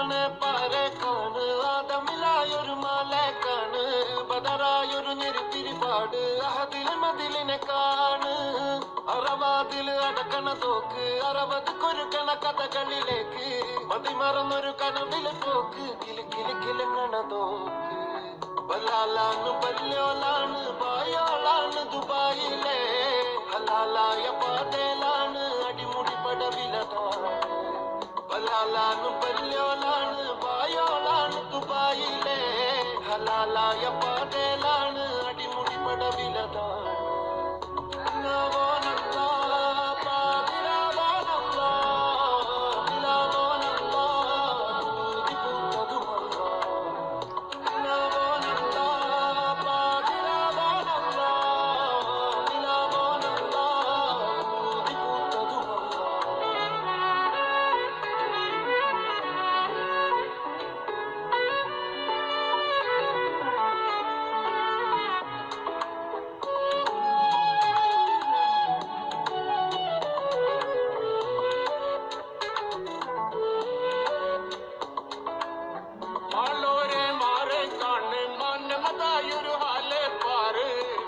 കാണെ പാരക്കാണ് ആദമിലായൊരു മാലക്കാണ് ബദറായൊരു ഞെരുത്തിരിപാട് അഹദിൽ മതിലിനെ കാണ് അറവാതിൽ അടക്കണ തോക്ക് അറവത് കൊരുക്കണ കഥകളിലേക്ക് മതിമറന്നൊരു കനവില് പോക്ക് കിലുക്കിലുക്കിലുങ്ങണ തോക്ക് ബലാലാണ് ബല്യോലാണ് ബായോളാണ് ദുബായിലെ ഹലാലായ പാതയിലാണ് അടിമുടി പടവിലതാണ് ബലാലാണ് ബല്യോലാണ് ബായോളാണ് ദുബായിലെ ഹലാലായ പാതയിലാണ് അടിമുടി പടവിലതാണ്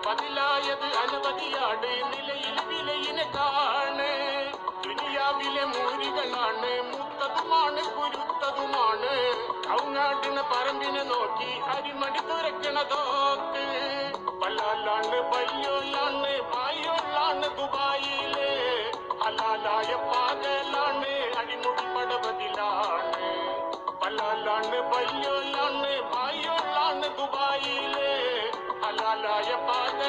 പതിലായത് അനവധിയാണ് നിലയിൽ വിലയിനെ കാണ് ദുനിയാവിലെ മൂരികളാണ് മുത്തതുമാണ് കുരുത്തതുമാണ് ഔങ്ങാടിന പറമ്പിനെ നോക്കി അരിമണി തുറക്കണതോക്ക് പല്ലാലാണ് ബല്യോലാണ് ബായോളാണ് ദുബായിലെ ഹലാലായ പാകലാണ് അടിമുടി പടവതിലാണ് പല്ലാലാണ് ബല്യോലാണ് ബായോളാണ് ദുബായിലെ ഹലാലായ പാക